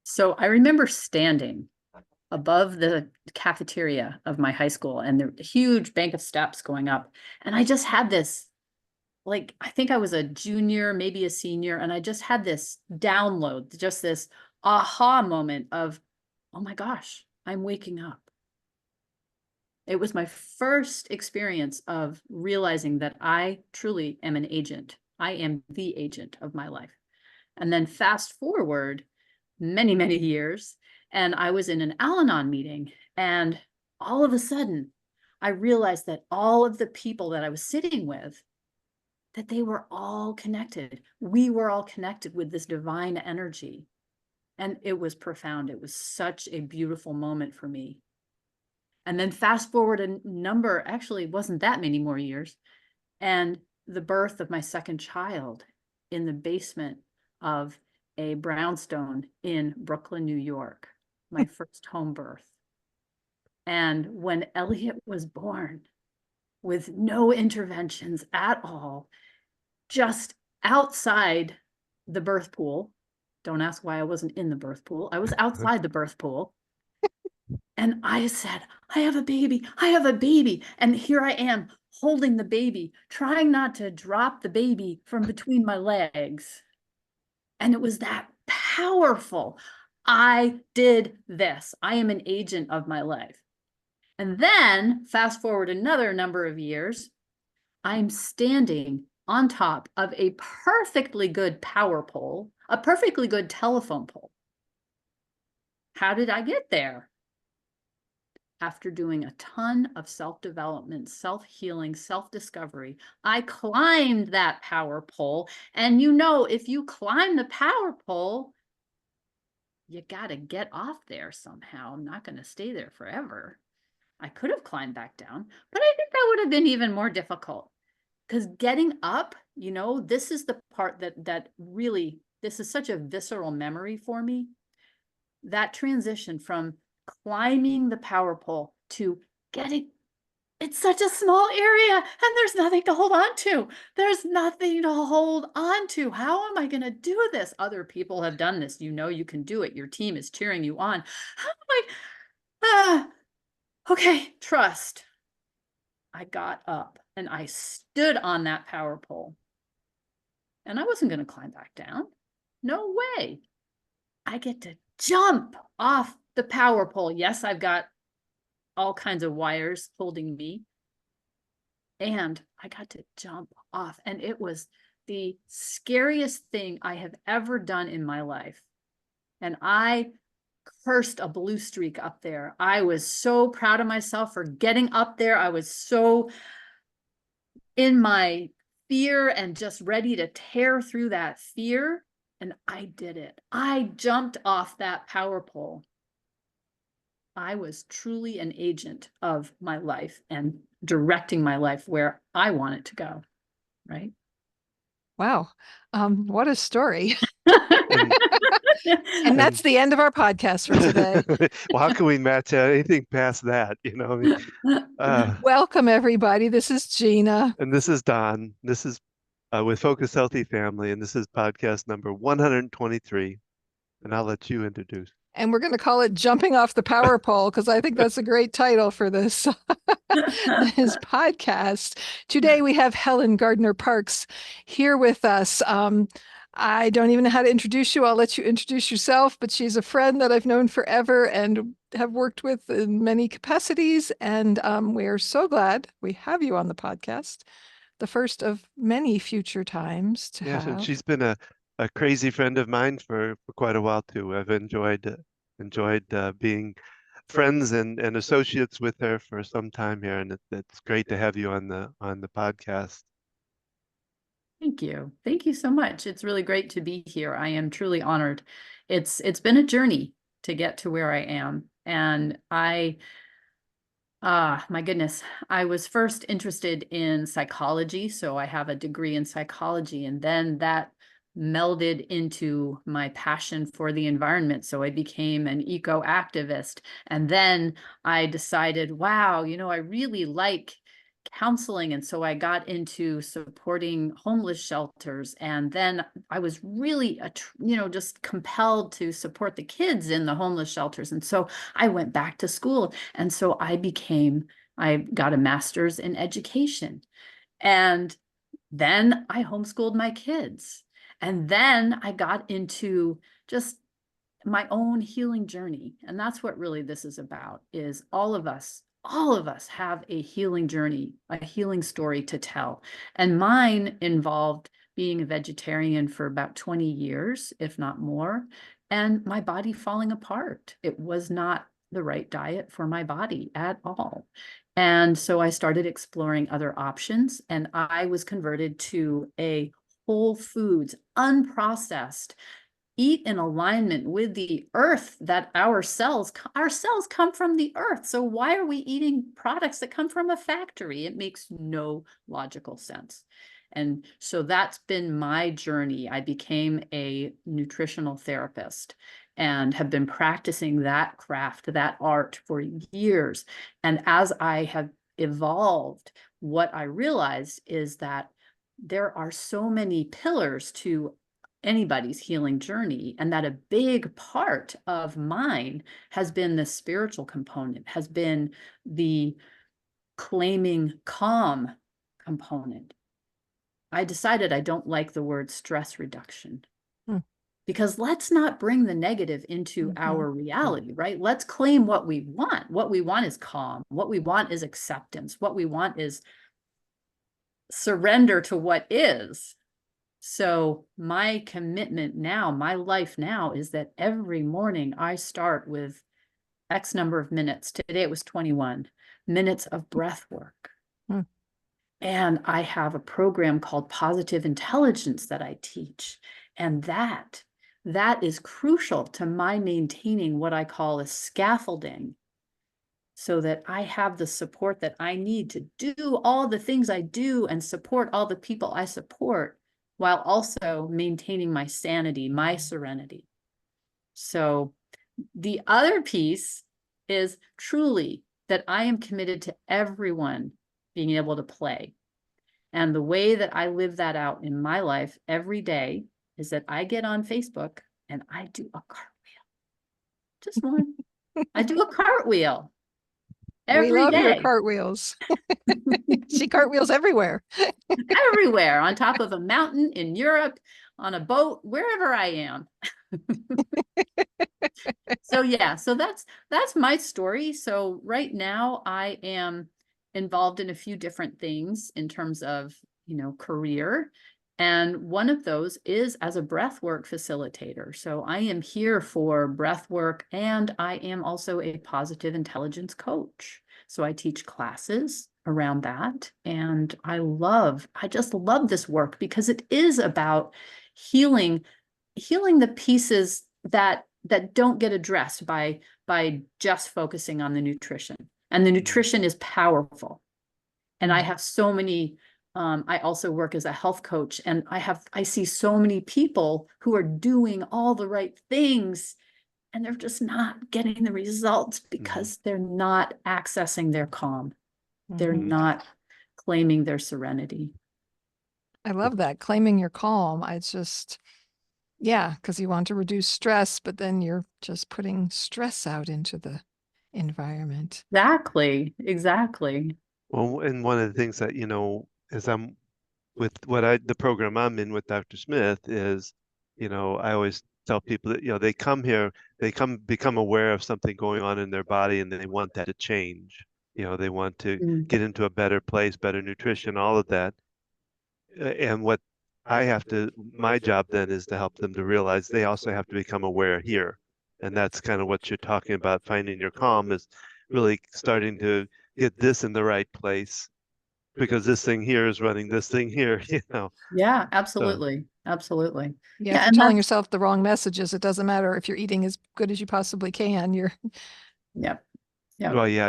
So I remember standing above the cafeteria of my high school and the huge bank of steps going up. And I just had this, like, I think I was a junior, maybe a senior, and I just had this download, just this aha moment of, oh my gosh, I'm waking up. It was my first experience of realizing that I truly am an agent. I am the agent of my life. And then fast forward many, many years, and I was in an Al-Anon meeting, and all of a sudden, I realized that all of the people that I was sitting with, that they were all connected. We were all connected with this divine energy. And it was profound. It was such a beautiful moment for me. And then fast forward a number, actually wasn't that many more years, and the birth of my second child in the basement of a brownstone in Brooklyn, New York, my first home birth. And when Elliot was born, with no interventions at all, just outside the birth pool. Don't ask why I wasn't in the birth pool. I was outside the birth pool. And I said, I have a baby. I have a baby. And here I am holding the baby, trying not to drop the baby from between my legs. And it was that powerful. I did this. I am an agent of my life. And then fast forward another number of years, I'm standing on top of a perfectly good power pole, a perfectly good telephone pole. How did I get there? After doing a ton of self-development, self-healing, self-discovery, I climbed that power pole. And you know, if you climb the power pole, you got to get off there somehow. I'm not going to stay there forever. I could have climbed back down, but I think that would have been even more difficult. Because getting up, you know, this is the part that really, this is such a visceral memory for me. That transition from climbing the power pole to getting, it's such a small area and there's nothing to hold on to. There's nothing to hold on to. How am I going to do this? Other people have done this. You know, you can do it. Your team is cheering you on. How am I? Okay, trust. I got up and I stood on that power pole. And I wasn't going to climb back down. No way. I get to jump off the power pole. Yes, I've got all kinds of wires holding me. And I got to jump off. And it was the scariest thing I have ever done in my life. And I cursed a blue streak up there. I was so proud of myself for getting up there. I was so in my fear and just ready to tear through that fear. And I did it. I jumped off that power pole. I was truly an agent of my life and directing my life where I want it to go. Right. Wow. What a story. And that's the end of our podcast for today. Well, how can we match anything past that? You know, I mean, Welcome, everybody. This is Gina. and this is Don. This is with Focus Healthy Family, and this is podcast number 123. And I'll let you introduce. And we're going to call it Jumping Off the Power Pole because I think that's a great title for this, this podcast. Today we have Helen Gardiner-Parks here with us. I don't even know how to introduce you. I'll let you introduce yourself, but she's a friend that I've known forever and have worked with in many capacities. And we're so glad we have you on the podcast, the first of many future times to have. And she's been a crazy friend of mine for quite a while too. I've enjoyed being friends and associates with her for some time here, and it's great to have you on the podcast. Thank you. Thank you so much. It's really great to be here. I am truly honored. It's been a journey to get to where I am. And my goodness, I was first interested in psychology. So I have a degree in psychology, and then that melded into my passion for the environment. So I became an eco-activist. And then I decided, wow, you know, I really like counseling. And so I got into supporting homeless shelters. And then I was really, just compelled to support the kids in the homeless shelters. And so I went back to school. And so I got a master's in education. And then I homeschooled my kids. And then I got into just my own healing journey. And that's what really this is about, is all of us have a healing journey, a healing story to tell. And mine involved being a vegetarian for about 20 years, if not more, and my body falling apart. It was not the right diet for my body at all. And so I started exploring other options, and I was converted to a whole foods, unprocessed, eat in alignment with the earth, that our cells come from the earth. So why are we eating products that come from a factory? It makes no logical sense. And so that's been my journey. I became a nutritional therapist and have been practicing that craft, that art for years. And as I have evolved, what I realized is that there are so many pillars to anybody's healing journey, and that a big part of mine has been the spiritual component, has been the claiming calm component. I decided I don't like the word stress reduction, because let's not bring the negative into our reality, right? Let's claim what we want. What we want is calm. What we want is acceptance. What we want is surrender to what is. So my commitment now, my life now, is that every morning I start with X number of minutes. Today it was 21 minutes of breath work. And I have a program called Positive Intelligence that I teach. And that is crucial to my maintaining what I call a scaffolding, so that I have the support that I need to do all the things I do and support all the people I support, while also maintaining my sanity, my serenity. So the other piece is truly that I am committed to everyone being able to play. And the way that I live that out in my life every day is that I get on Facebook and I do a cartwheel. Just one. I do a cartwheel every we love day. your cartwheels. See cartwheels everywhere. Everywhere, on top of a mountain, in Europe, on a boat, wherever I am. So yeah, so that's my story. So right now I am involved in a few different things in terms of, career. And one of those is as a breathwork facilitator. So I am here for breathwork, and I am also a positive intelligence coach. So I teach classes around that. And I just love this work, because it is about healing the pieces that don't get addressed by just focusing on the nutrition. And the nutrition is powerful. And I have so many, I also work as a health coach, and I see so many people who are doing all the right things, and they're just not getting the results because they're not accessing their calm. They're not claiming their serenity. I love that, claiming your calm. Because you want to reduce stress, but then you're just putting stress out into the environment. Exactly. Well, and one of the things that, as I'm with the program I'm in with Dr. Smith is, I always tell people that, they come here, become aware of something going on in their body, and they want that to change. They want to get into a better place, better nutrition, all of that. And what my job then is to help them to realize they also have to become aware here. And that's kind of what you're talking about, finding your calm, is really starting to get this in the right place, because this thing here is running this thing here, Yeah, absolutely. Absolutely. Yeah, if you're telling yourself the wrong messages, it doesn't matter if you're eating as good as you possibly can. Yep. Well, yeah,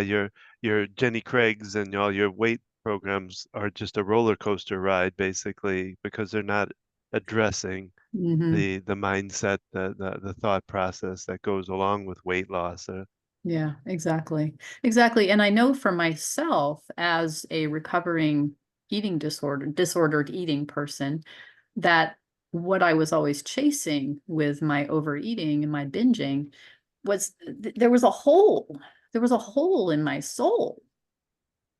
your Jenny Craig's and all your weight programs are just a roller coaster ride, basically, because they're not addressing the mindset, the thought process that goes along with weight loss. Yeah, exactly. Exactly. And I know for myself as a recovering disordered eating person, that what I was always chasing with my overeating and my binging was there was a hole. There was a hole in my soul.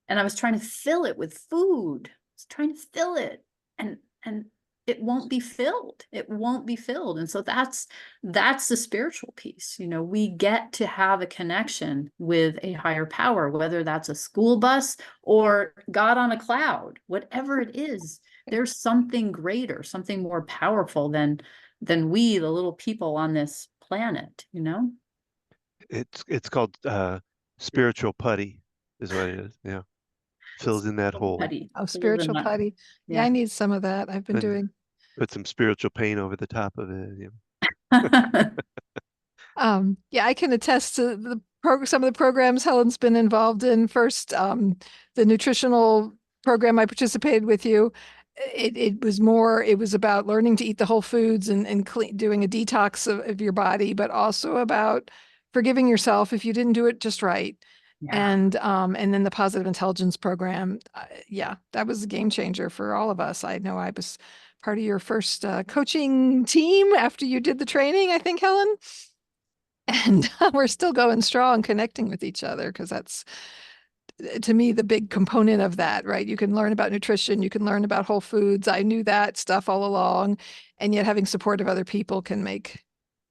And I was trying to fill it with food. I was trying to fill it. And it won't be filled. It won't be filled. And so that's the spiritual piece. You know, we get to have a connection with a higher power, whether that's a school bus or God on a cloud, whatever it is, there's something greater, something more powerful than we, the little people on this planet, you know? It's called spiritual putty is what it is. Yeah. Fills in that hole. Putty. Oh, Fills in spiritual that- putty. Yeah, I Yeah. need some of that. I've been And doing. put some spiritual paint over the top of it. Yeah. Yeah, I can attest to some of the programs Helen's been involved in. First, the nutritional program I participated with you. It was about learning to eat the whole foods and doing a detox of your body, but also about forgiving yourself if you didn't do it just right. Yeah. And then the positive intelligence program, yeah, that was a game changer for all of us. I know I was part of your first coaching team after you did the training, I think, Helen. And we're still going strong, connecting with each other, because that's, to me, the big component of that, right? You can learn about nutrition, you can learn about whole foods. I knew that stuff all along, and yet having support of other people can make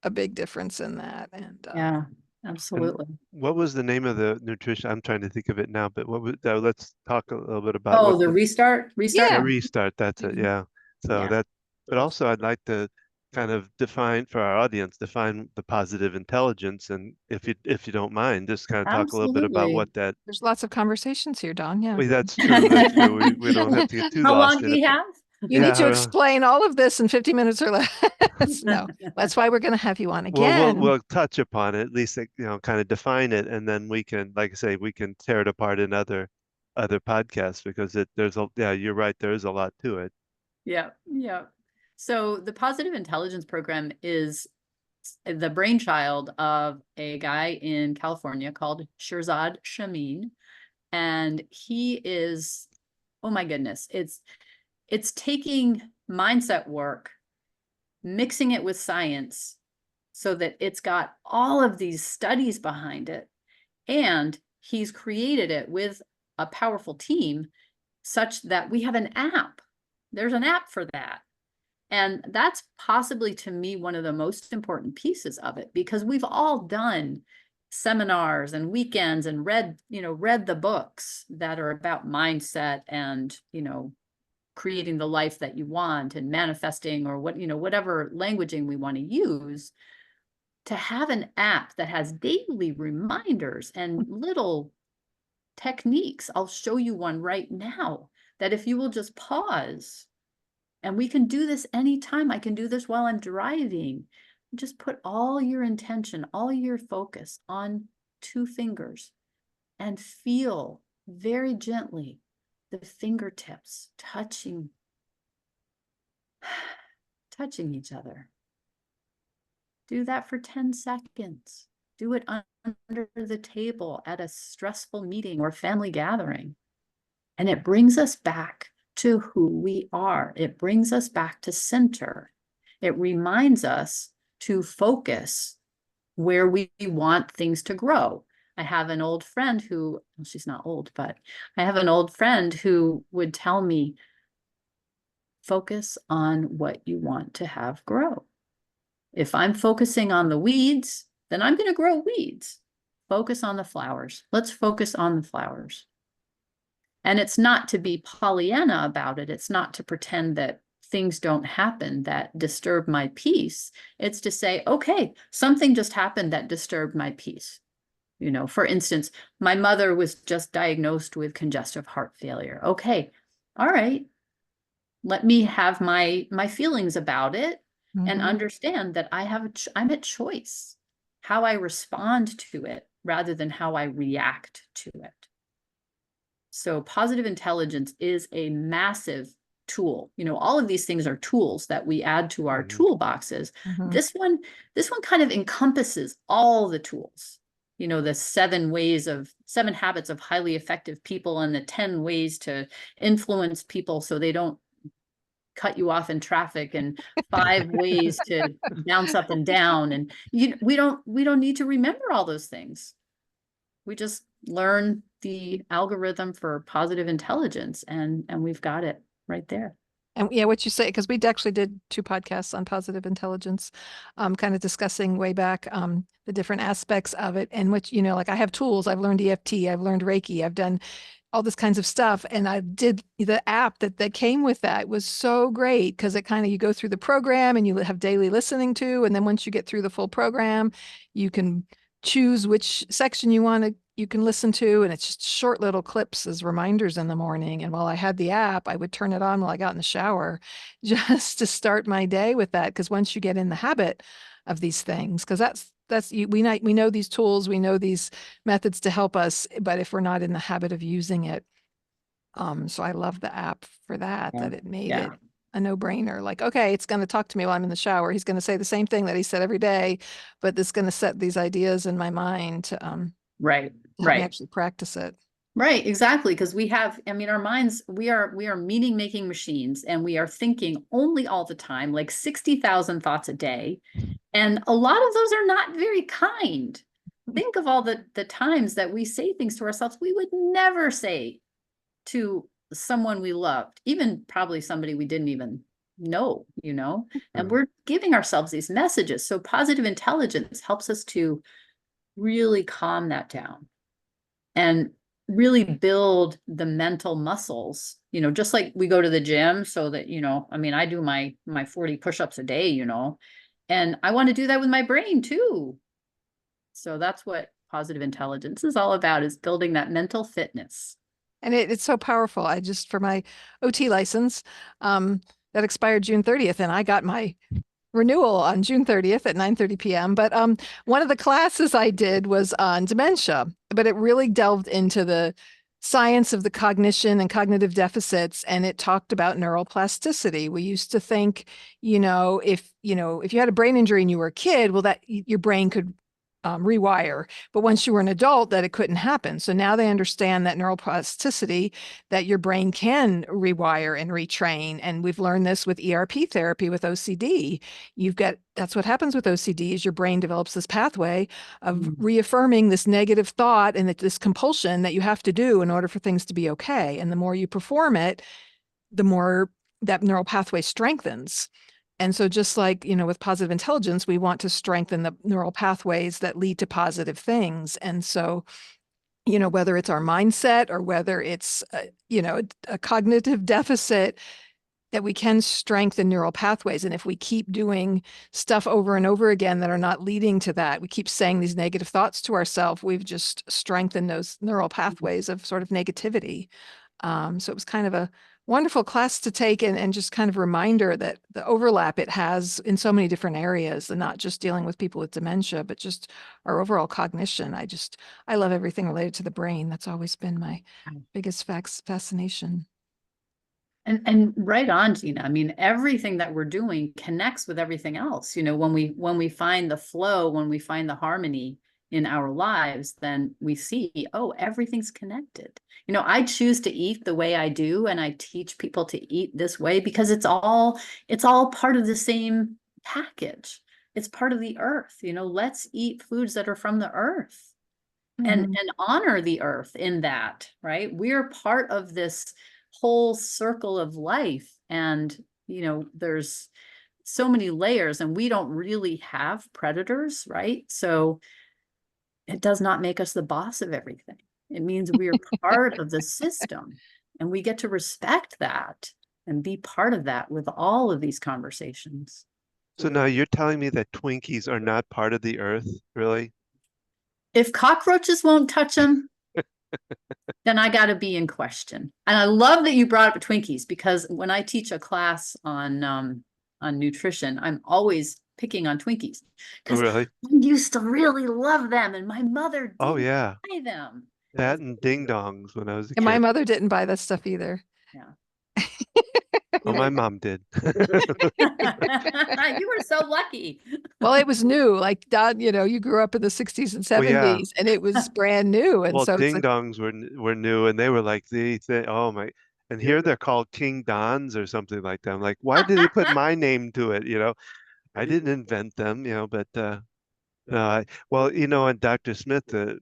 a big difference in that. And Yeah, And absolutely. what was the name of the nutrition? I'm trying to think of it now, but what was let's talk a little bit about Oh, what the restart, Yeah. restart. That's it. Mhm. Yeah. So Yeah, but also I'd like to kind of define for our audience, define the positive intelligence. And if you don't mind, just kind of talk a little bit about absolutely. what that, There's lots of conversations here, Don. Yeah. well, that's true. That's true. We don't have to get too How long lost do in we it. have? You need Yeah. to explain all of this in 50 minutes or less. No, that's why we're going to have you on Well, again. we'll touch upon it, at least, kind of define it, and then we can, like I say, we can tear it apart in other podcasts because yeah, you're right, there is a lot to it. Yeah, yeah. So the positive intelligence program is the brainchild of a guy in California called Shirzad Shamin. And he is, oh my goodness, it's taking mindset work, mixing it with science so that it's got all of these studies behind it. And he's created it with a powerful team such that we have an app. There's an app for that. And that's possibly, to me, one of the most important pieces of it, because we've all done seminars and weekends and read the books that are about mindset and, creating the life that you want and manifesting, or whatever languaging we want to use. To have an app that has daily reminders and little techniques. I'll show you one right now that if you will just pause, and we can do this anytime. I can do this while I'm driving. Just put all your intention, all your focus on 2 fingers and feel very gently the fingertips touching each other. Do that for 10 seconds. Do it under the table at a stressful meeting or family gathering. And it brings us back to who we are. It brings us back to center. It reminds us to focus where we want things to grow. I have an old friend who, well, she's not old, but I have an old friend who would tell me, focus on what you want to have grow. If I'm focusing on the weeds, then I'm going to grow weeds. Focus on the flowers. Let's focus on the flowers. And it's not to be Pollyanna about it. It's not to pretend that things don't happen that disturb my peace. It's to say, okay, something just happened that disturbed my peace. For instance, my mother was just diagnosed with congestive heart failure. Okay, all right, let me have my feelings about it and understand that I'm at choice, how I respond to it rather than how I react to it. So positive intelligence is a massive tool. All of these things are tools that we add to our toolboxes. This one kind of encompasses all the tools. the 7 habits of highly effective people and the 10 ways to influence people so they don't cut you off in traffic, and 5 ways to bounce up and down. And we don't need to remember all those things. We just learn the algorithm for positive intelligence, and we've got it right there. And yeah, what you say, because we actually did 2 podcasts on positive intelligence, kind of discussing way back the different aspects of it. And which, like I have tools, I've learned EFT, I've learned Reiki, I've done all this kinds of stuff. And I did the app that came with that was so great, because it kind of, you go through the program and you have daily listening to, and then once you get through the full program, you can choose which section you can listen to, and it's just short little clips as reminders in the morning. And while I had the app, I would turn it on while I got in the shower just to start my day with that. Because once you get in the habit of these things, because we know these tools, we know these methods to help us, but if we're not in the habit of using it, so I love the app for that, that it made it a no-brainer. Like, okay, it's going to talk to me while I'm in the shower. He's going to say the same thing that he said every day, but it's going to set these ideas in my mind to help me actually practice it. Right, exactly. Because our minds, we are meaning making machines, and we are thinking only all the time, like 60,000 thoughts a day. And a lot of those are not very kind. Think of all the times that we say things to ourselves we would never say to someone we loved, even probably somebody we didn't even know, and we're giving ourselves these messages. So positive intelligence helps us to really calm that down and really build the mental muscles, just like we go to the gym so that, I do my 40 push-ups a day, and I want to do that with my brain too. So that's what positive intelligence is all about, is building that mental fitness. And it's so powerful. I just, for my OT license, that expired June 30th, and I got my renewal on June 30th at 9:30 p.m. But one of the classes I did was on dementia, but it really delved into the science of the cognition and cognitive deficits, and it talked about neuroplasticity. We used to think, if you had a brain injury and you were a kid, well, that your brain could rewire, but once you were an adult, that it couldn't happen. So now they understand that neuroplasticity, that your brain can rewire and retrain. And we've learned this with ERP therapy with OCD. That's what happens with OCD, is your brain develops this pathway of reaffirming this negative thought and this compulsion that you have to do in order for things to be okay. And the more you perform it, the more that neural pathway strengthens. And so just like, with positive intelligence, we want to strengthen the neural pathways that lead to positive things. And so, whether it's our mindset or whether it's, a cognitive deficit, that we can strengthen neural pathways. And if we keep doing stuff over and over again that are not leading to that, we keep saying these negative thoughts to ourselves, we've just strengthened those neural pathways of sort of negativity. So it was kind of a wonderful class to take, and just kind of a reminder that the overlap it has in so many different areas, and not just dealing with people with dementia, but just our overall cognition. I love everything related to the brain. That's always been my biggest fascination. And right on, Gina. Everything that we're doing connects with everything else. When we find the flow, when we find the harmony in our lives, then we see, oh, everything's connected. I choose to eat the way I do, and I teach people to eat this way because it's all part of the same package. It's part of the earth. Let's eat foods that are from the earth and honor the earth in that, right? We're part of this whole circle of life, and there's so many layers, and we don't really have predators, right? So it does not make us the boss of everything. It means we are part of the system, and we get to respect that and be part of that with all of these conversations. So now you're telling me that Twinkies are not part of the earth, really? If cockroaches won't touch them, then I got to be in question. And I love that you brought up Twinkies, because when I teach a class on nutrition, I'm always picking on Twinkies. Oh, really? I used to really love them, and my mother didn't buy them. That and ding dongs when I was a kid. And my mother didn't buy that stuff either. Yeah. Oh, my mom did. You were so lucky. Well, it was new. Like Don, you grew up in the 60s and Well, yeah. 70s, and it was brand new. And Well, so it's ding like, dongs were new, and they were like oh my, and here they're called King Dons or something like that. I'm like, why did they put my name to it? I didn't invent them, but no, well, and Dr. Smith, the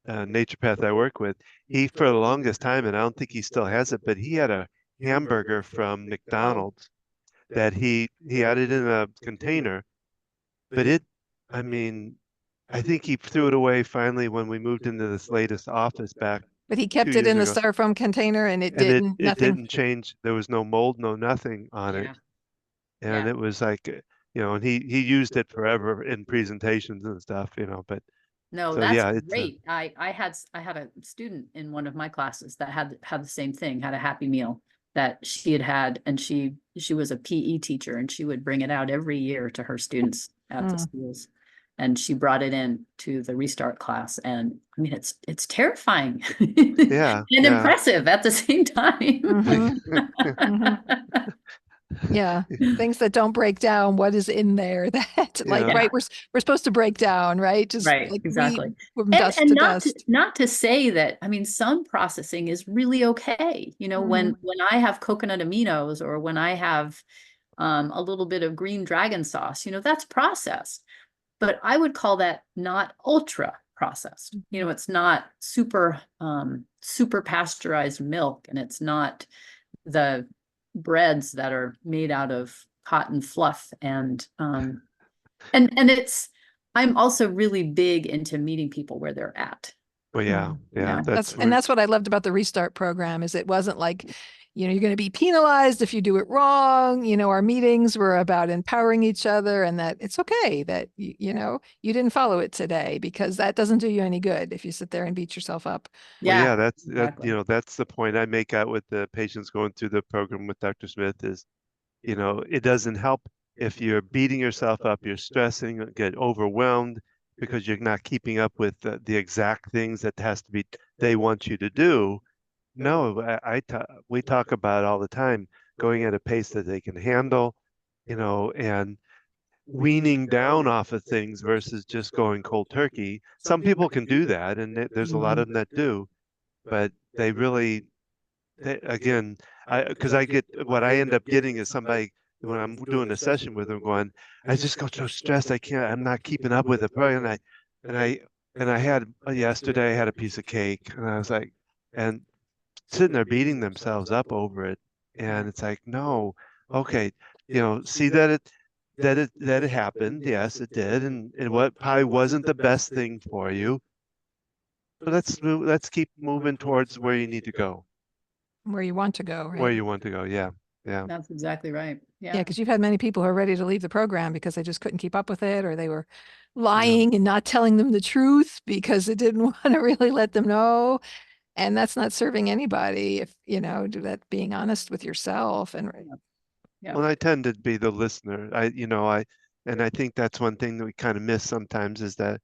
naturopath I work with, he for the longest time, and I don't think he still has it, but he had a hamburger from McDonald's that he had it in a container, but I mean, I think he threw it away finally when we moved into this latest office back but he two kept it years in the ago. styrofoam container, and it And didn't, it nothing. didn't change. There was no mold, no nothing on it. Yeah. And Yeah. it was like, and he used it forever in presentations and stuff, but No, so that's yeah, it's great. I had a student in one of my classes that had the same thing, had a Happy Meal that she had, and she was a PE teacher, and she would bring it out every year to her students at the schools. And she brought it in to the restart class, and I mean, it's terrifying yeah, and yeah. impressive at the same time. Yeah, things that don't break down. What is in there that, like, Yeah. right? We're supposed to break down, right? Just Right, like exactly. from dust to dust. Not to say that, I mean, some processing is really okay. When I have coconut aminos, or when I have a little bit of green dragon sauce, that's processed. But I would call that not ultra processed. It's not super pasteurized milk, and it's not the breads that are made out of cotton fluff, and it's, I'm also really big into meeting people where they're at. Well, yeah, That's what I loved about the Restart program, is it wasn't like, you're going to be penalized if you do it wrong. Our meetings were about empowering each other, and that it's okay that, you didn't follow it today, because that doesn't do you any good if you sit there and beat yourself up. Well, Yeah, that's exactly. that's the point I make out with the patients going through the program with Dr. Smith is, it doesn't help if you're beating yourself up, you're stressing, get overwhelmed because you're not keeping up with the exact things that they want you to do. No, we talk about all the time, going at a pace that they can handle, and weaning down off of things versus just going cold turkey. Some people can do that, and there's a lot of them that do, but they really, again, because I get what I end up getting is somebody when I'm doing a session with them going, I just go so stressed, I'm not keeping up with it. And I and I had yesterday I had a piece of cake, and I was like, and sitting there beating themselves up over it, and it's like, no, okay, see that it happened. Yes, it did, and what probably wasn't the best thing for you. But let's keep moving towards where you need to go. Where you want to go, right? Where you want to go, yeah. That's exactly right. Yeah, because you've had many people who are ready to leave the program because they just couldn't keep up with it, or they were lying and not telling them the truth because it didn't want to really let them know. And that's not serving anybody, if, that being honest with yourself. And Well, I tend to be the listener. And I think that's one thing that we kind of miss sometimes is that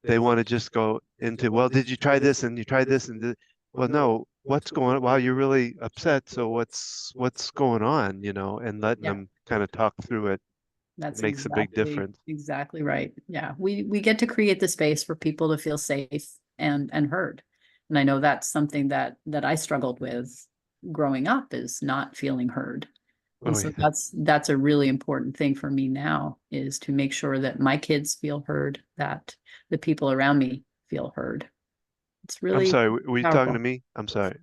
they want to just go into, well, did you try this and you tried this and well, no, what's going on? Wow, you're really upset. So what's going on, and letting them kind of talk through it. That's makes a big difference. Exactly right. Yeah. We get to create the space for people to feel safe and heard. And I know that's something that I struggled with growing up, is not feeling heard. And so that's a really important thing for me now, is to make sure that my kids feel heard, that the people around me feel heard. It's really I'm sorry, were you powerful. talking to me? I'm sorry.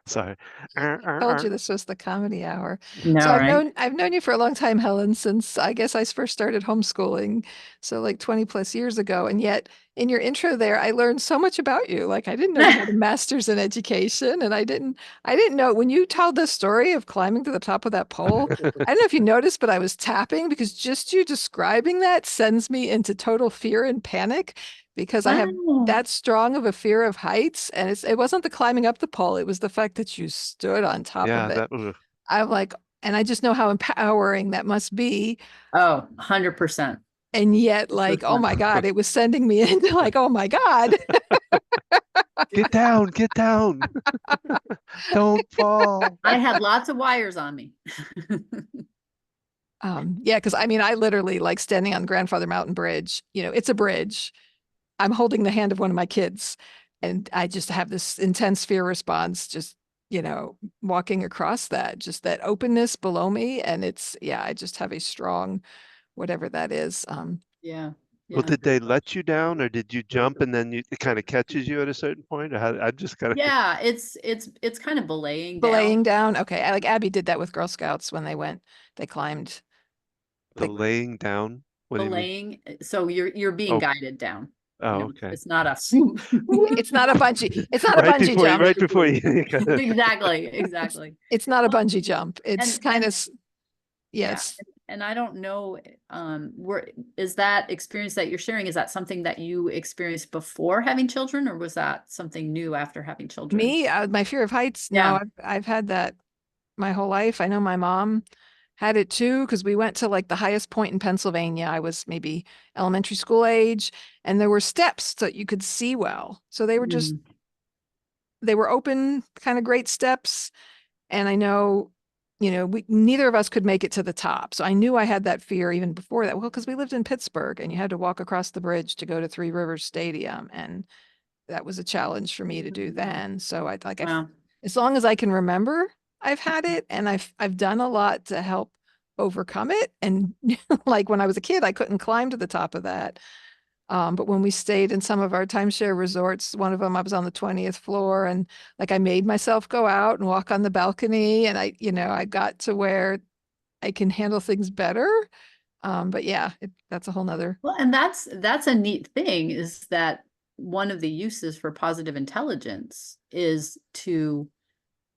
Sorry. I told you this was the comedy hour. No, So right? I've known you for a long time, Helen, since I guess I first started homeschooling. So like 20 plus years ago. And yet in your intro there, I learned so much about you. Like, I didn't know you had a master's in education, and I didn't know when you told the story of climbing to the top of that pole. I don't know if you noticed, but I was tapping, because just you describing that sends me into total fear and panic, because I have that strong of a fear of heights. And it wasn't the climbing up the pole. It was the fact that you stood on top of it. I'm like, and I just know how empowering that must be. Oh, 100%. And yet, like, oh my God, it was sending me into like, oh my God. Get down, get down. Don't fall. I had lots of wires on me. Yeah, because I mean, I literally like standing on Grandfather Mountain Bridge. It's a bridge. I'm holding the hand of one of my kids, and I just have this intense fear response, just, walking across that, just that openness below me. And yeah, I just have a strong, whatever that is. Yeah. Well, Yeah. did they let you down, or did you jump and then it kind of catches you at a certain point? Or I just kind of Yeah, it's kind of belaying Belaying down. down. Okay. Like Abby did that with Girl Scouts when they climbed. the They, laying down. What do you mean? Belaying. So you're being Oh, guided down. oh, okay. It's not a it's not a bungee. It's not a bungee jump. Right before you kind of, exactly. It's not a bungee jump. It's kind of, Yeah. yes. And I don't know, is that experience that you're sharing, is that something that you experienced before having children, or was that something new after having children? Me, my fear of heights. No, Yeah. I've had that my whole life. I know my mom had it too, because we went to like the highest point in Pennsylvania. I was maybe elementary school age, and there were steps so you could see well. So Mm. they were open, kind of great steps. And I know, neither of us could make it to the top. So I knew I had that fear even before that. Well, because we lived in Pittsburgh and you had to walk across the bridge to go to Three Rivers Stadium. And that was a challenge for me to do then. So Wow. as long as I can remember, I've had it, and I've done a lot to help overcome it. And like when I was a kid, I couldn't climb to the top of that. But when we stayed in some of our timeshare resorts, one of them, I was on the 20th floor, and like I made myself go out and walk on the balcony, and I got to where I can handle things better. But yeah, that's a whole nother. Well, and that's a neat thing, is that one of the uses for positive intelligence is to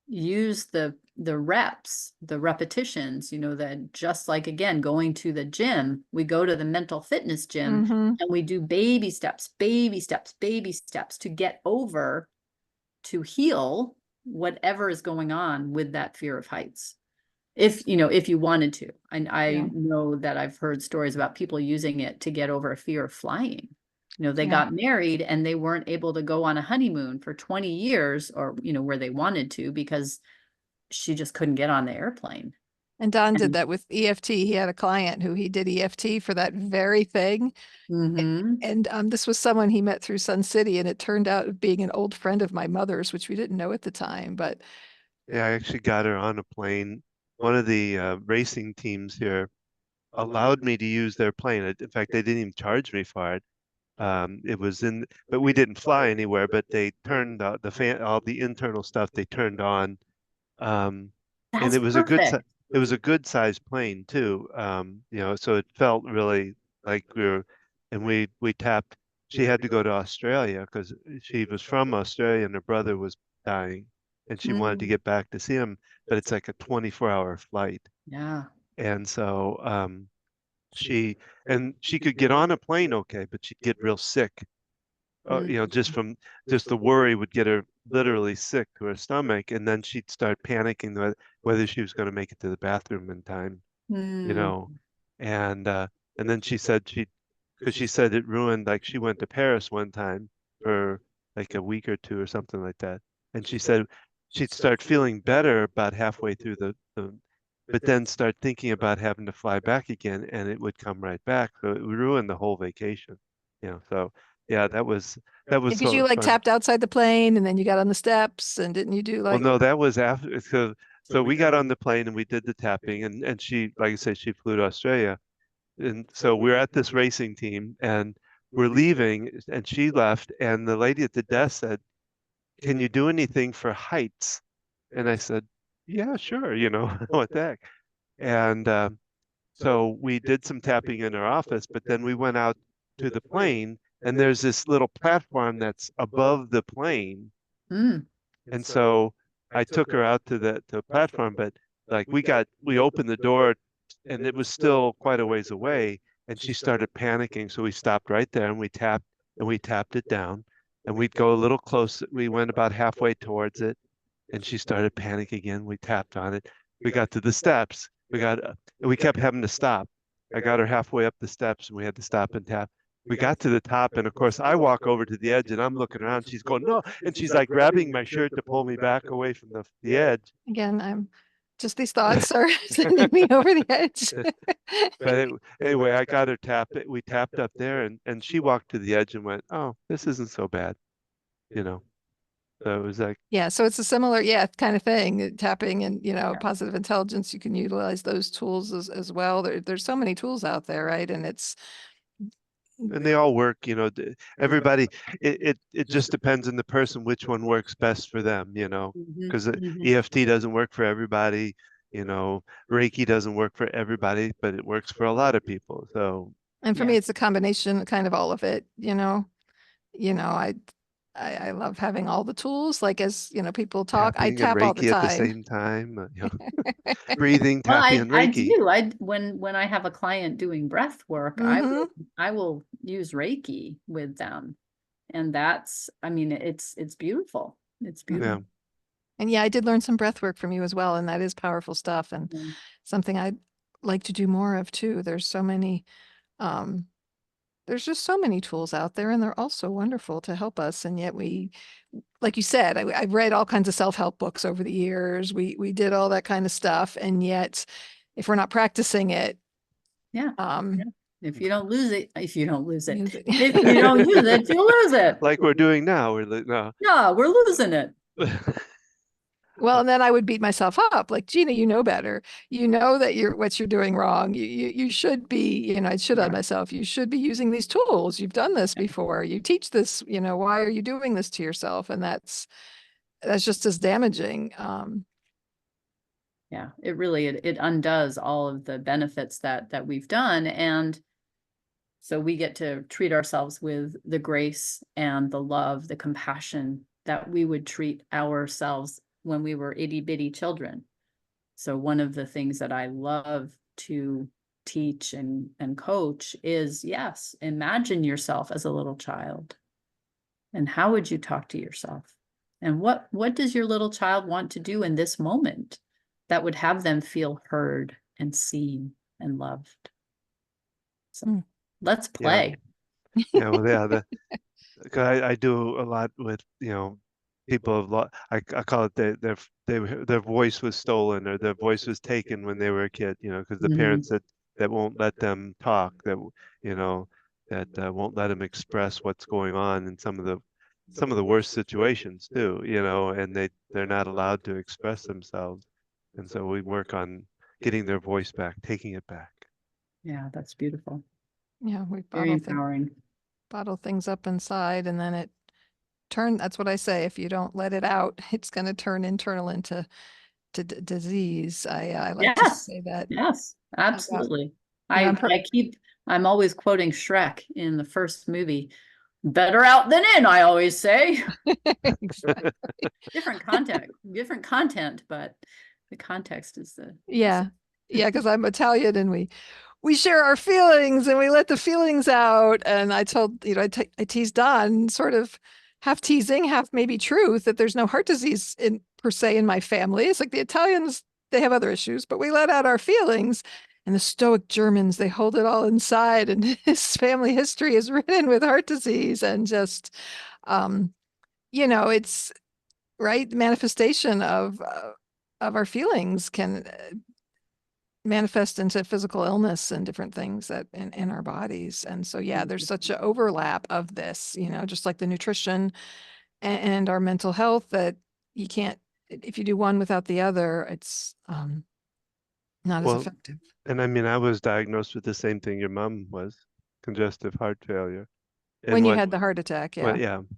use the reps, the repetitions, that just like, again, going to the gym, we go to the mental fitness gym Mhm. and we do baby steps, baby steps, baby steps to get over, to heal whatever is going on with that fear of heights. If you wanted to. And Yeah. I know that I've heard stories about people using it to get over a fear of flying. They Yeah. got married and they weren't able to go on a honeymoon for 20 years, or, where they wanted to, because she just couldn't get on the airplane. And Don did And that with EFT. He had a client who he did EFT for that very thing. mhm. And this was someone he met through Sun City, and it turned out being an old friend of my mother's, which we didn't know at the time. But yeah, I actually got her on a plane. One of the racing teams here allowed me to use their plane. In fact, they didn't even charge me for it. It was but we didn't fly anywhere, but they turned the fan, all the internal stuff they turned on. And That's perfect. it was a good sized plane too. So it felt really like and we tapped, she had to go to Australia because she was from Australia and her brother was dying and she wanted to Mm, get back to see him, but it's like a 24-hour flight. yeah. And so, she she could get on a plane okay, but she'd get real sick. Mm, Just the worry would get her literally sick to her stomach, and then she'd start panicking whether she was going to make it to the bathroom in time, you mm, know. And and then she said because she said it ruined, like she went to Paris one time for like a week or two or something like that, and she said she'd start feeling better about halfway through but then start thinking about having to fly back again, and it would come right back. So it would ruin the whole vacation. So yeah, that was because sort you of like fun. tapped outside the plane, and then you got on the steps, and didn't you do Well, like, no, that was after. So we got on the plane and we did the tapping, and she, like I said, she flew to Australia, and so we're at this racing team, and we're leaving, and she left, and the lady at the desk said, "Can you do anything for heights?" And I said, "Yeah, sure. What the heck?" And so we did some tapping in our office, but then we went out to the plane, and there's this little platform that's above the plane. mm, And so I took her out to the platform, but like we opened the door and it was still quite a ways away, and she started panicking. So we stopped right there and we tapped it down, and we'd go a little close. We went about halfway towards it, and she started panicking again. We tapped on it. We got to the steps. We kept having to stop. I got her halfway up the steps and we had to stop and tap. we got to the top, and of course I walk over to the edge and I'm looking around. She's going, no, and she's like grabbing my shirt to pull me back away from the edge. Again, I'm just these thoughts are sending me over the edge. But anyway, I got her tapped. We tapped up there, and she walked to the edge and went, "Oh, this isn't so bad," you know. So it was like, Yeah, so it's a similar, kind of thing. Tapping and, Yeah. positive intelligence, you can utilize those tools as well. There's so many tools out there, right? And it's and they all work, everybody, it just depends on the person which one works best for them, because EFT doesn't work for everybody, Reiki doesn't work for everybody, but it works for a lot of people. So, and for me, it's a combination, kind of all of it, I love having all the tools. Like, as people talk, I tapping and tap all the Reiki at the time. same time, breathing, Well, tapping, and I Reiki. do. When I have a client doing breath work, I will use Reiki with them. And that's, I mean, it's beautiful. It's beautiful. Yeah. And I did learn some breath work from you as well. And that is powerful stuff, and something I'd like to do more of too. There's so many, there's just so many tools out there, and they're all so wonderful to help us. And yet we, like you said, I've read all kinds of self-help books over the years. We did all that kind of stuff. And yet if we're not practicing it, if you don't lose it, if you don't use it, use it. if you don't use it, you lose it. Like we're doing now. No. Yeah, we're losing it. Well, and then I would beat myself up, like, Gina, you know better. You know that what you're doing wrong. You should be, I should on myself. You should be using these tools. You've done this before. You teach this, why are you doing this to yourself? And that's just as damaging. Yeah, it really, it undoes all of the benefits that we've done. And so we get to treat ourselves with the grace and the love, the compassion that we would treat ourselves when we were itty bitty children. So one of the things that I love to teach and coach is, yes, imagine yourself as a little child. And how would you talk to yourself? And what does your little child want to do in this moment that would have them feel heard and seen and loved? So let's play. Yeah, well, cause I do a lot with, people have I call it their voice was stolen, or their voice was taken when they were a kid, because the parents that won't let them talk, that won't let them express what's going on in some of the worst situations too, and they're not allowed to express themselves. And so we work on getting their voice back, taking it back. Yeah, that's beautiful. Yeah, we Very empowering. Bottle things up inside, and then that's what I say, if you don't let it out, it's going to turn internal into disease. I like to say that. Yes, absolutely. Yeah, I'm always quoting Shrek in the first movie. Better out than in, I always say. Exactly. different content, but the context is the because I'm Italian, and we share our feelings, and we let the feelings out. And I told, I teased Don, sort of half teasing, half maybe truth, that there's no heart disease per se in my family. It's like the Italians, they have other issues, but we let out our feelings. And the Stoic Germans, they hold it all inside, and his family history is written with heart disease. And just, it's right. The manifestation of our feelings can manifest into physical illness and different things that in our bodies. And so, there's such an overlap of this, just like the nutrition and our mental health, that you can't, if you do one without the other, it's not as effective. And I mean, I was diagnosed with the same thing your mom was, congestive heart failure. And when you had the heart attack, and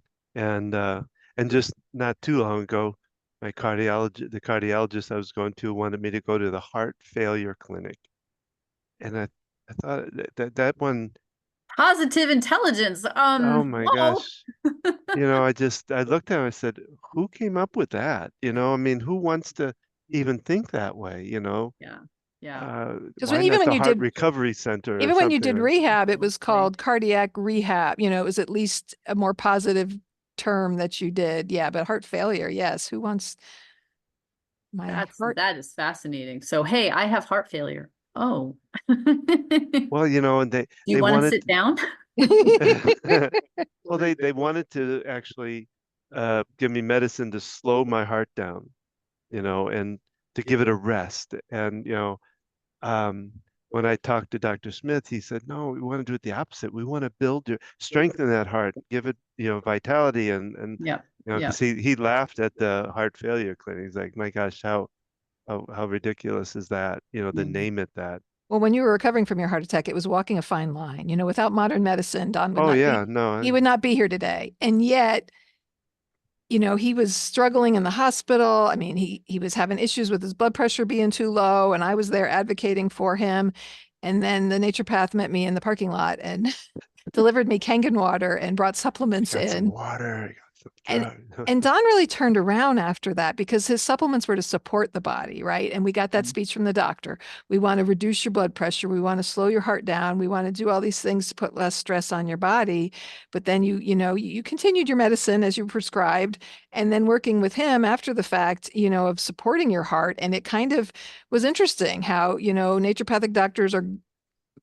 just not too long ago, the cardiologist I was going to wanted me to go to the heart failure clinic. And I thought that one. Positive intelligence. Oh my gosh. I looked at him, I said, who came up with that? I mean, who wants to even think that way, Yeah. Because when you did recovery center, even when you did rehab, it was called cardiac rehab. It was at least a more positive term that you did. Yeah, but heart failure, yes. Who wants heart? That is fascinating. So, hey, I have heart failure. Oh. Well, and Do you want to sit down? Well, they wanted to actually give me medicine to slow my heart down, and to give it a rest. And, um, when I talked to Dr. Smith, he said, no, we want to do it the opposite. We want to strengthen that heart, give it, vitality and Yeah. Yeah. because he laughed at the heart failure clinic. He's like, my gosh, how ridiculous is that? To Mhm. name it that. Well, when you were recovering from your heart attack, it was walking a fine line. Without modern medicine, Don would Oh not yeah, be, no, he would not be here today. And yet, he was struggling in the hospital. I mean, he was having issues with his blood pressure being too low, and I was there advocating for him. And then the naturopath met me in the parking lot and delivered me Kangen water and brought supplements got some in. water, got some And drug. and Don really turned around after that because his supplements were to support the body, right? And we got that speech from the doctor. We want to reduce your blood pressure. We want to slow your heart down. We want to do all these things to put less stress on your body. But then you continued your medicine as you prescribed, and then working with him after the fact, of supporting your heart. And it kind of was interesting how, naturopathic doctors are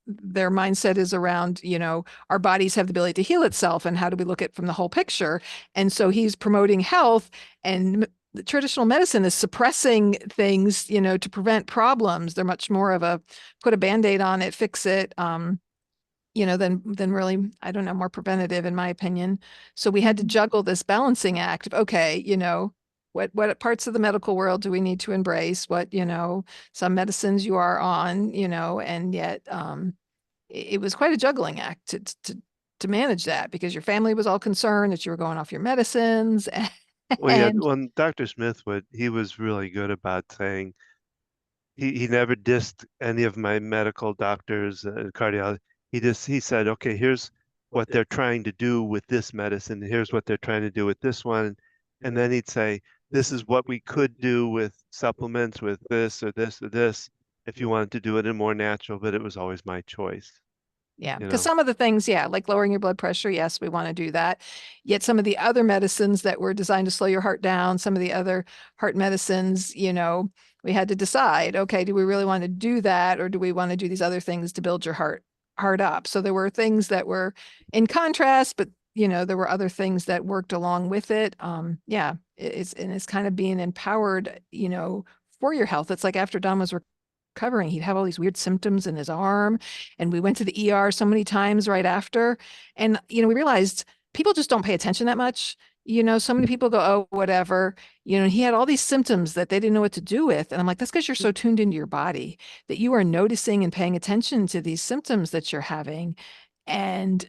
their mindset is around, our bodies have the ability to heal itself and how do we look at from the whole picture. And so he's promoting health, and the traditional medicine is suppressing things, to prevent problems. They're much more of a put a band-aid on it, fix it, than really, I don't know, more preventative in my opinion. So we had to juggle this balancing act of, okay, what parts of the medical world do we need to embrace? What, some medicines you are on, and yet it was quite a juggling act to manage that because your family was all concerned that you were going off your medicines. Well, yeah, And when Dr. Smith he was really good about saying he never dissed any of my medical doctors, cardiology. He said, okay, here's what they're trying to do with this medicine. Here's what they're trying to do with this one. And then he'd say, this is what we could do with supplements with this or this or this if you wanted to do it in more natural, but it was always my choice, yeah, you because know. some of the things, yeah, like lowering your blood pressure, yes, we want to do that. Yet some of the other medicines that were designed to slow your heart down, some of the other heart medicines, we had to decide, okay, do we really want to do that, or do we want to do these other things to build your heart up? So there were things that were in contrast, but there were other things that worked along with it. Yeah, it's kind of being empowered, for your health. It's like after Don was recovering, he'd have all these weird symptoms in his arm. And we went to the ER so many times right after. And, we realized people just don't pay attention that much. So many people go, oh, whatever. He had all these symptoms that they didn't know what to do with. And I'm like, that's because you're so tuned into your body that you are noticing and paying attention to these symptoms that you're having. And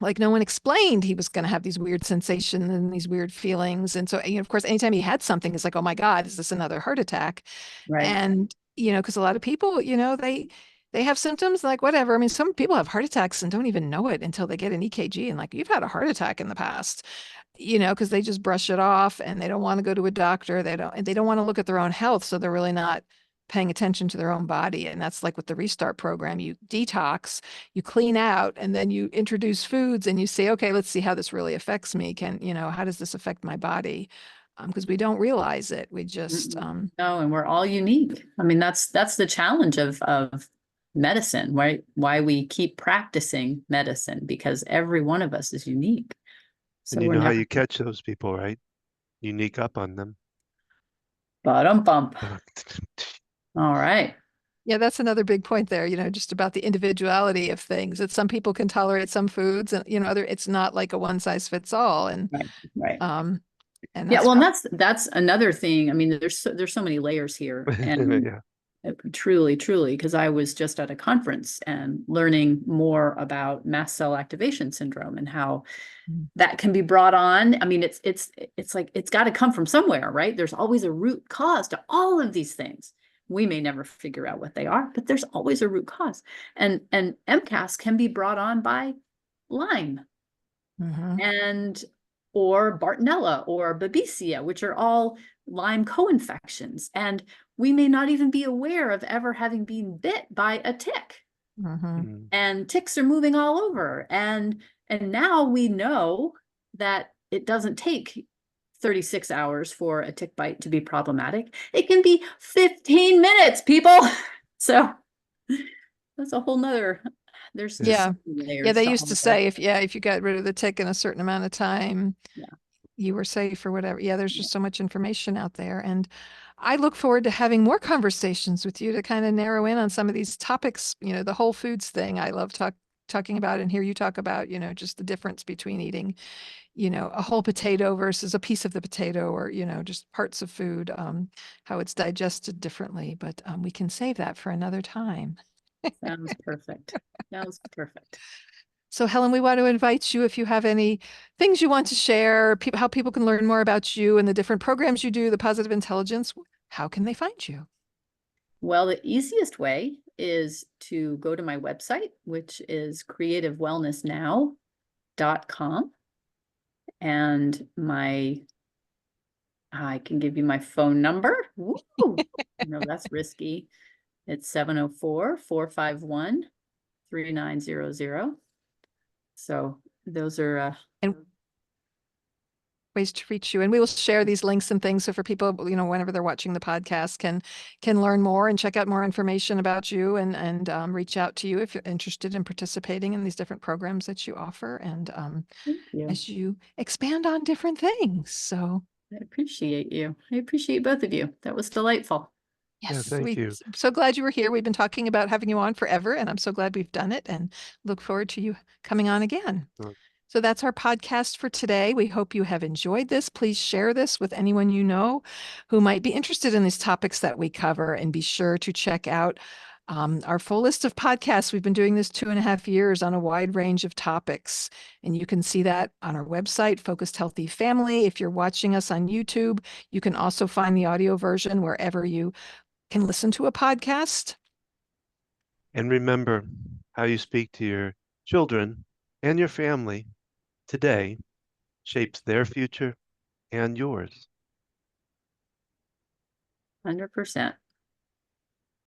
like no one explained he was going to have these weird sensations and these weird feelings. And so, of course, anytime he had something, it's like, oh my God, is this another heart attack? Right. And, because a lot of people, they have symptoms like whatever. I mean, some people have heart attacks and don't even know it until they get an EKG and like, you've had a heart attack in the past, because they just brush it off and they don't want to go to a doctor. They don't want to look at their own health. So they're really not paying attention to their own body. And that's like with the restart program, you detox, you clean out, and then you introduce foods and you say, okay, let's see how this really affects me. How does this affect my body? Because we don't realize it. We just, No, and we're all unique. I mean, that's the challenge of medicine, right? Why we keep practicing medicine, because every one of us is unique. And So you we're know how never you catch those people, right? You sneak up on them. bottom bump. All right. yeah, that's another big point there, just about the individuality of things that some people can tolerate some foods and, it's not like a one size fits all. Right. Right. Um, and Yeah, that's well, and probably, that's another thing. I mean, there's so many layers here, and Yeah. truly, because I was just at a conference and learning more about mast cell activation syndrome and how that can be brought on. I mean, it's like it's got to come from somewhere, right? There's always a root cause to all of these things. We may never figure out what they are, but there's always a root cause. And MCAS can be brought on by Lyme Mhm. and or Bartonella or Babesia, which are all Lyme co-infections. And we may not even be aware of ever having been bit by a tick. Mhm. Mm. And ticks are moving all over. And now we know that it doesn't take 36 hours for a tick bite to be problematic. It can be 15 minutes, people. So that's a whole nother, there's just Yeah. so many Yeah, layers they to used all to of this. say if you got rid of the tick in a certain amount of time, Yeah. you were safe or whatever. Yeah, there's Yeah. just so much information out there. And I look forward to having more conversations with you to kind of narrow in on some of these topics. The whole foods thing I love talking about, and hear you talk about, just the difference between eating, a whole potato versus a piece of the potato, or, just parts of food, how it's digested differently. But we can save that for another time. Sounds perfect. Sounds perfect. So, Helen, we want to invite you, if you have any things you want to share, how people can learn more about you and the different programs you do, the positive intelligence, how can they find you? Well, the easiest way is to go to my website, which is creativewellnessnow.com. And I can give you my phone number. Woo! No, that's risky. It's 704-451-3900. So those are And ways to reach you. And we will share these links and things so for people, whenever they're watching the podcast, can learn more and check out more information about you, and reach out to you if you're interested in participating in these different programs that you offer, and thank you. as you expand on different things. So I appreciate you. I appreciate both of you. That was delightful. Yeah, yes, thank you. so glad you were here. We've been talking about having you on forever, and I'm so glad we've done it, and look forward to you coming on again. Well, So that's our podcast for today. We hope you have enjoyed this. Please share this with anyone you know who might be interested in these topics that we cover, and be sure to check out our full list of podcasts. We've been doing this 2.5 years on a wide range of topics, and you can see that on our website, Focused Healthy Family. If you're watching us on YouTube, you can also find the audio version wherever you can listen to a podcast. and remember, how you speak to your children and your family today shapes their future and yours. 100%.